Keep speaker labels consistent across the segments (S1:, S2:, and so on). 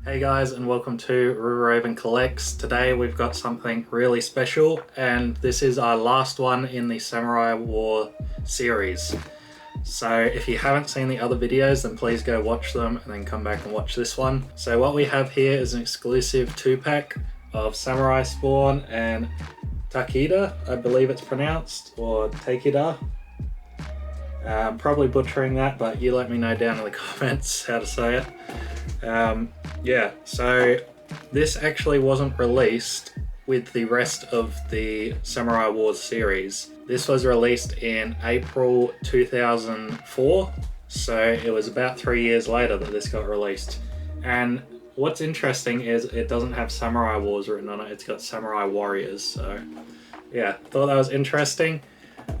S1: Hey guys, and welcome to Raven Collects. Today we've got something really special, and this is our last one in the Samurai War series. So if you haven't seen the other videos, then please go watch them and then come back and watch this one. So what we have here is an exclusive 2-pack of Samurai Spawn and Takeda, I believe it's pronounced, or Takeda. I'm probably butchering that, but you let me know down in the comments how to say it. Yeah, so this actually wasn't released with the rest of the Samurai Wars series. This was released in April 2004, so it was about 3 years later that this got released. And what's interesting is it doesn't have Samurai Wars written on it, it's got Samurai Warriors, so yeah, thought that was interesting.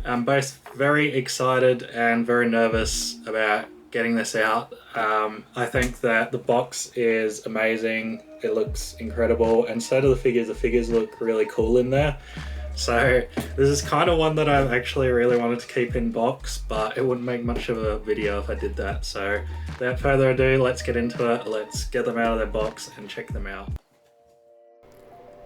S1: I'm both very excited and very nervous about getting this out. I think that the box is amazing, it looks incredible, and so do the figures. The figures look really cool in there. So this is kind of one that I've actually really wanted to keep in box, but it wouldn't make much of a video if I did that. So without further ado, let's get into it. Let's get them out of their box and check them out.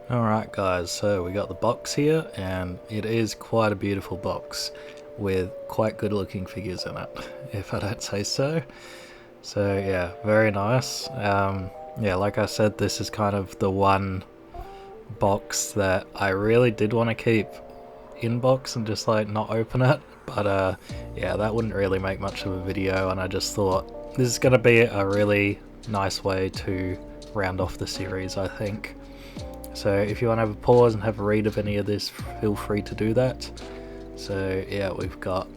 S1: Alright guys, so we got the box here, and it is quite a beautiful box with quite good looking figures in it, if I don't say so. So yeah, very nice. Yeah, like I said, this is kind of the one box that I really did want to keep in box and just like not open it, but yeah, that wouldn't really make much of a video, and I just thought this is going to be a really nice way to round off the series, I think. So if you want to have a pause and have a read of any of this, feel free to do that. So yeah, we've got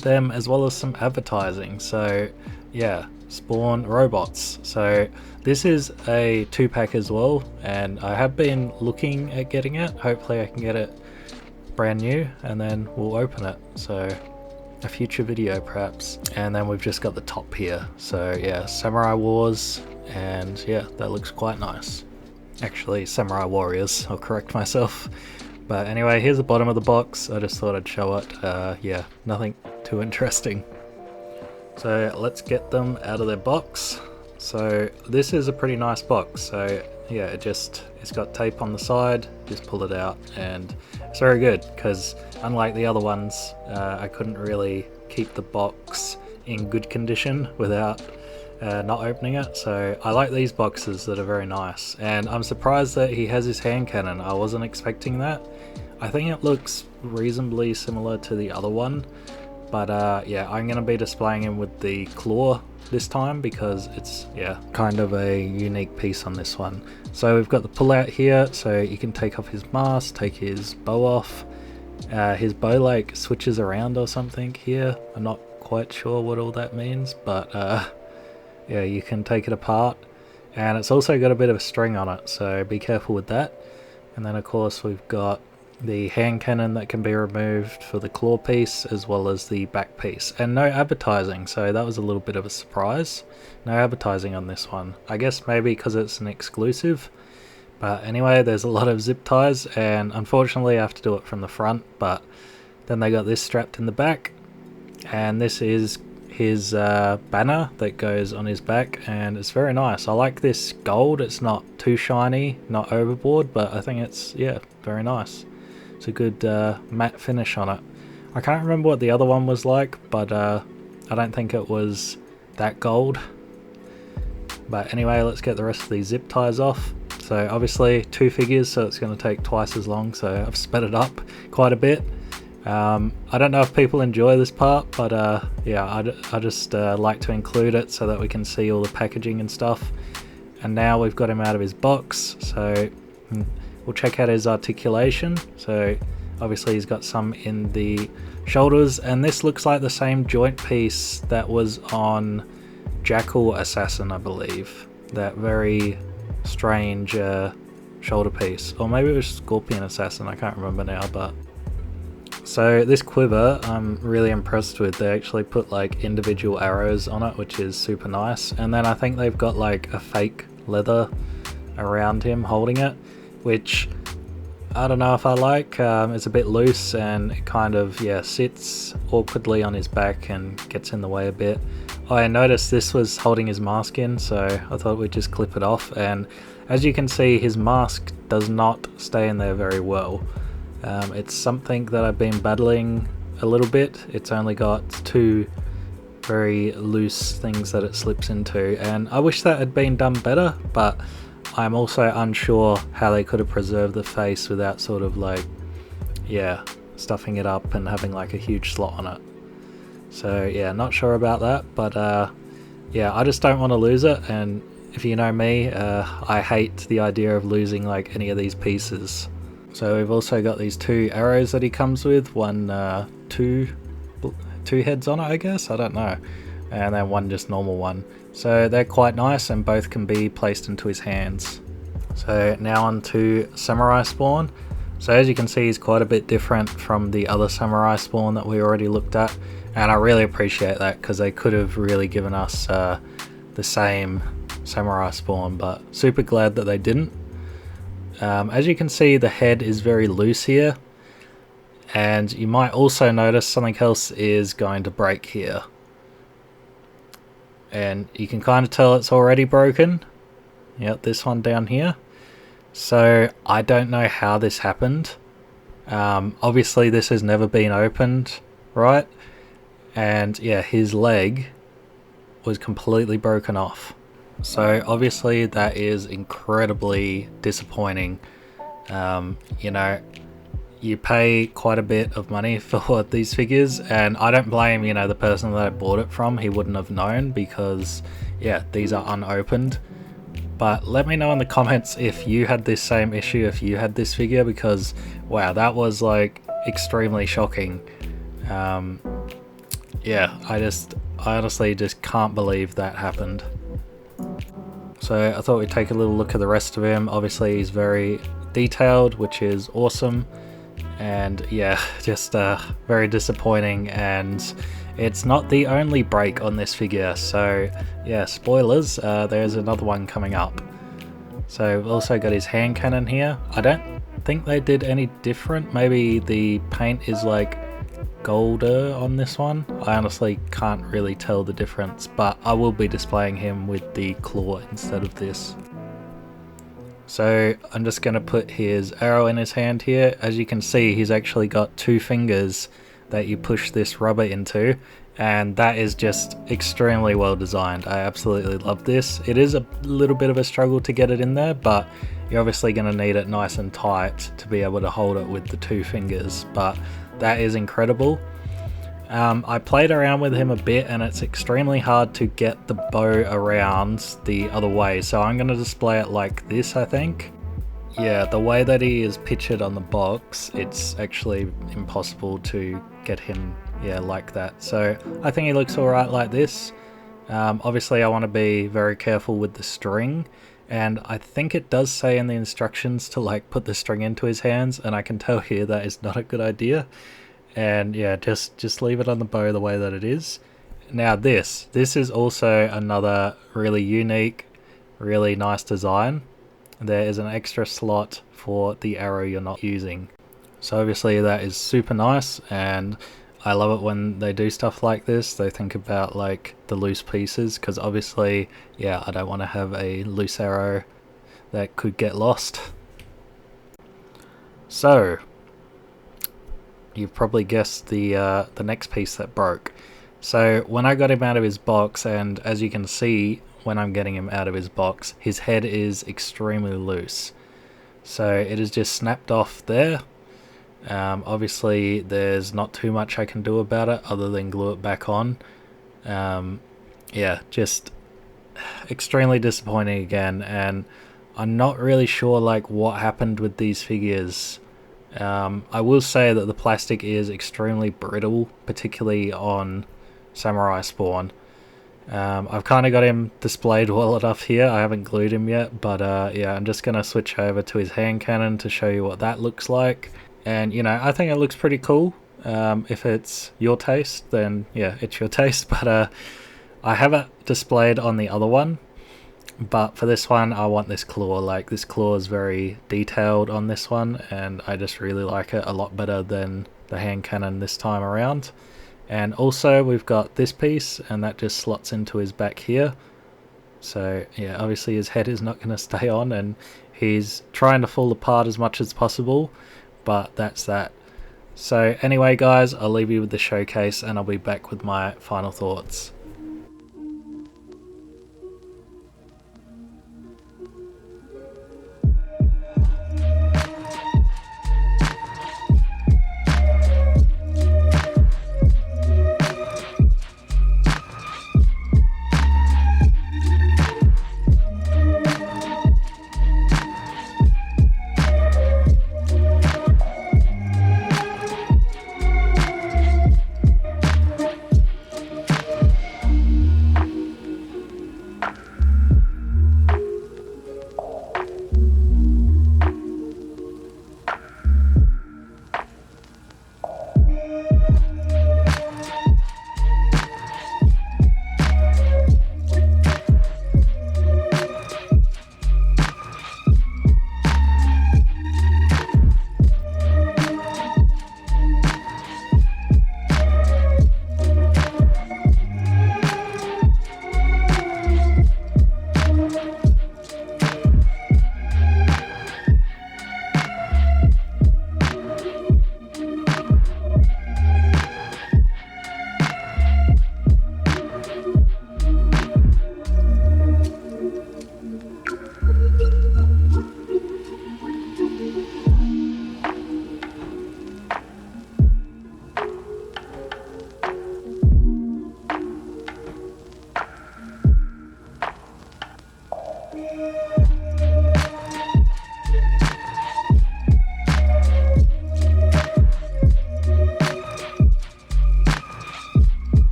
S1: them as well as some advertising. So yeah, Spawn robots. So this is a 2-pack as well, and I have been looking at getting it. Hopefully I can get it brand new and then we'll open it. So a future video perhaps. And then we've just got the top here. So yeah, Samurai Wars, and yeah, that looks quite nice. Actually, Samurai Warriors, I'll correct myself. But anyway, here's the bottom of the box. I just thought I'd show it. Yeah, nothing too interesting. So let's get them out of their box. So this is a pretty nice box. So yeah, it's got tape on the side, just pull it out, and it's very good because unlike the other ones, I couldn't really keep the box in good condition without not opening it. So I like these boxes that are very nice, and I'm surprised that he has his hand cannon. I wasn't expecting that. I think it looks reasonably similar to the other one, but yeah, I'm going to be displaying him with the claw this time because it's kind of a unique piece on this one. So we've got the pull out here, so you can take off his mask, take his bow off. His bow like switches around or something here. I'm not quite sure what all that means, but yeah, you can take it apart, and it's also got a bit of a string on it, so be careful with that. And then of course we've got the hand cannon that can be removed for the claw piece, as well as the back piece, and no advertising, so that was a little bit of a surprise. No advertising on this one, I guess maybe because it's an exclusive. But anyway, there's a lot of zip ties, and unfortunately I have to do it from the front, but then they got this strapped in the back, and this is his banner that goes on his back, and it's very nice. I like this gold. It's not too shiny, not overboard, but I think it's, yeah, very nice. It's a good matte finish on it. I can't remember what the other one was like, but I don't think it was that gold. But anyway, let's get the rest of these zip ties off. So obviously 2 figures, so it's going to take twice as long, so I've sped it up quite a bit. I don't know if people enjoy this part, but yeah, I just like to include it so that we can see all the packaging and stuff. And now we've got him out of his box, so we'll check out his articulation. So obviously he's got some in the shoulders, and this looks like the same joint piece that was on Jackal Assassin, I believe. That very strange shoulder piece, or maybe it was Scorpion Assassin, I can't remember now. But so this quiver I'm really impressed with. They actually put like individual arrows on it, which is super nice. And then I think they've got like a fake leather around him holding it, which I don't know if I like. It's a bit loose, and it kind of sits awkwardly on his back and gets in the way a bit. I noticed this was holding his mask in, so I thought we'd just clip it off, and as you can see, his mask does not stay in there very well. It's something that I've been battling a little bit. It's only got two very loose things that it slips into, and I wish that had been done better, but I'm also unsure how they could have preserved the face without sort of like, yeah, stuffing it up and having like a huge slot on it. So yeah, not sure about that, but yeah, I just don't want to lose it, and if you know me, I hate the idea of losing like any of these pieces. So we've also got these two arrows that he comes with, one two heads on it, I guess, I don't know, and then one just normal one. So they're quite nice, and both can be placed into his hands. So now on to Samurai Spawn. So as you can see, he's quite a bit different from the other Samurai Spawn that we already looked at, and I really appreciate that, because they could have really given us the same Samurai Spawn, but super glad that they didn't. As you can see, the head is very loose here, and you might also notice something else is going to break here, and you can kind of tell it's already broken. Yep, this one down here. So I don't know how this happened. Obviously this has never been opened, right? And yeah, his leg was completely broken off. So obviously that is incredibly disappointing. You know, you pay quite a bit of money for these figures, and I don't blame, you know, the person that I bought it from. He wouldn't have known, because yeah, these are unopened. But let me know in the comments if you had this same issue, if you had this figure, because wow, that was like extremely shocking. Yeah, I honestly just can't believe that happened. So I thought we'd take a little look at the rest of him. Obviously he's very detailed, which is awesome, and yeah, just very disappointing, and it's not the only break on this figure. So yeah, spoilers, there's another one coming up. So we've also got his hand cannon here. I don't think they did any different. Maybe the paint is like golder on this one. I honestly can't really tell the difference, but I will be displaying him with the claw instead of this. So I'm just going to put his arrow in his hand here. As you can see, he's actually got two fingers that you push this rubber into, and that is just extremely well designed. I absolutely love this. It is a little bit of a struggle to get it in there, but you're obviously going to need it nice and tight to be able to hold it with the two fingers, but that is incredible. I played around with him a bit, and it's extremely hard to get the bow around the other way, so I'm going to display it like this, I think. Yeah, the way that he is pictured on the box, it's actually impossible to get him, yeah, like that. So I think he looks alright like this. Obviously I want to be very careful with the string, and I think it does say in the instructions to like put the string into his hands, and I can tell here that is not a good idea. And yeah, just leave it on the bow the way that it is. Now this is also another really unique, really nice design. There is an extra slot for the arrow you're not using. So obviously that is super nice, and I love it when they do stuff like this. They think about like the loose pieces, because obviously, yeah, I don't want to have a loose arrow that could get lost. So you've probably guessed the next piece that broke. So when I got him out of his box, and as you can see when I'm getting him out of his box, his head is extremely loose. So it is just snapped off there. Obviously there's not too much I can do about it other than glue it back on. Yeah, just extremely disappointing again, and I'm not really sure like what happened with these figures. I will say that the plastic is extremely brittle, particularly on Samurai Spawn. I've kind of got him displayed well enough here. I haven't glued him yet, but yeah, I'm just going to switch over to his hand cannon to show you what that looks like. And you know, I think it looks pretty cool. If it's your taste, then yeah, it's your taste, but I have it displayed on the other one. But for this one, I want this claw. Like, this claw is very detailed on this one, and I just really like it a lot better than the hand cannon this time around. And also we've got this piece, and that just slots into his back here. So yeah, obviously his head is not going to stay on, and he's trying to fall apart as much as possible, but that's that. So anyway guys, I'll leave you with the showcase and I'll be back with my final thoughts.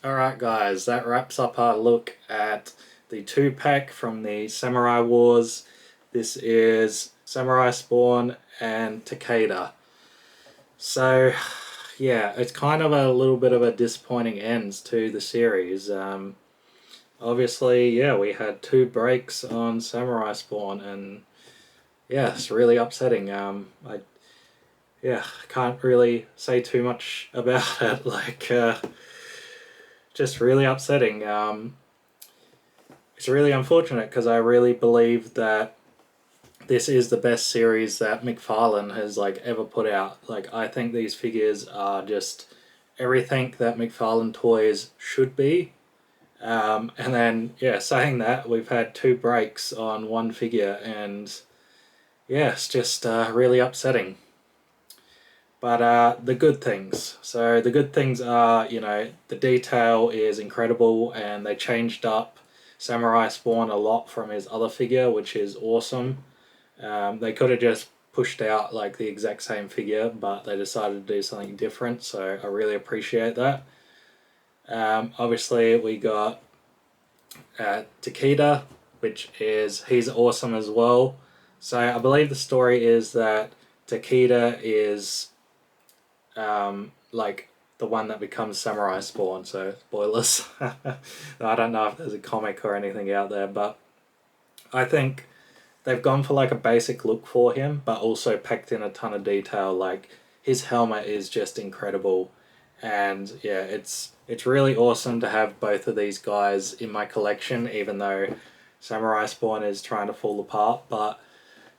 S1: Alright guys, that wraps up our look at the 2-pack from the Samurai Wars. This is Samurai Spawn and Takeda. So yeah, it's kind of a little bit of a disappointing end to the series. Obviously, yeah, we had 2 breaks on Samurai Spawn, and yeah, it's really upsetting. I can't really say too much about it. Like, just really upsetting. It's really unfortunate because I really believe that this is the best series that Mcfarlane has like ever put out. Like, I think these figures are just everything that Mcfarlane toys should be. And then yeah, saying that, we've had 2 breaks on 1 figure, and yeah, it's just really upsetting. But the good things. So the good things are, you know, the detail is incredible, and they changed up Samurai Spawn a lot from his other figure, which is awesome. They could have just pushed out like the exact same figure, but they decided to do something different, so I really appreciate that. Obviously we got Takeda, he's awesome as well. So I believe the story is that Takeda is like the one that becomes Samurai Spawn, so spoilers. I don't know if there's a comic or anything out there, but I think they've gone for like a basic look for him, but also packed in a ton of detail. Like, his helmet is just incredible, and yeah, it's really awesome to have both of these guys in my collection, even though Samurai Spawn is trying to fall apart. But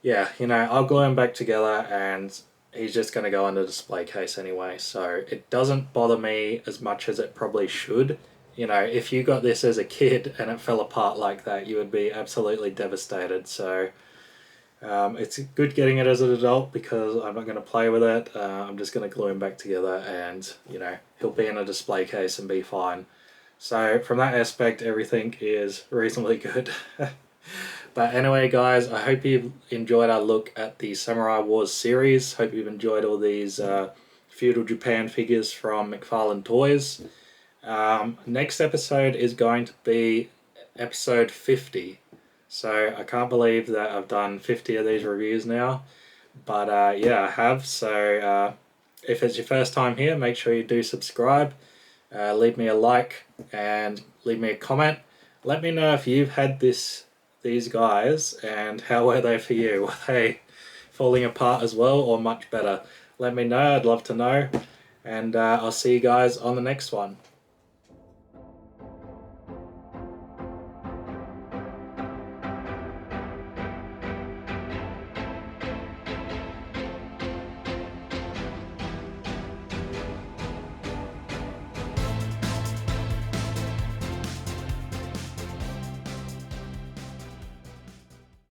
S1: yeah, you know, I'll glue them back together, and he's just going to go in the display case anyway, so it doesn't bother me as much as it probably should. You know, if you got this as a kid and it fell apart like that, you would be absolutely devastated. So it's good getting it as an adult because I'm not going to play with it. I'm just going to glue him back together, and you know, he'll be in a display case and be fine. So from that aspect, everything is reasonably good. But anyway guys, I hope you've enjoyed our look at the Samurai Wars series. Hope you've enjoyed all these feudal Japan figures from Mcfarlane Toys. Next episode is going to be episode 50. So I can't believe that I've done 50 of these reviews now. But yeah, I have. So if it's your first time here, make sure you do subscribe. Leave me a like and leave me a comment. Let me know if you've had these guys and how were they for you? Were they falling apart as well or much better? Let me know. I'd love to know. And I'll see you guys on the next one.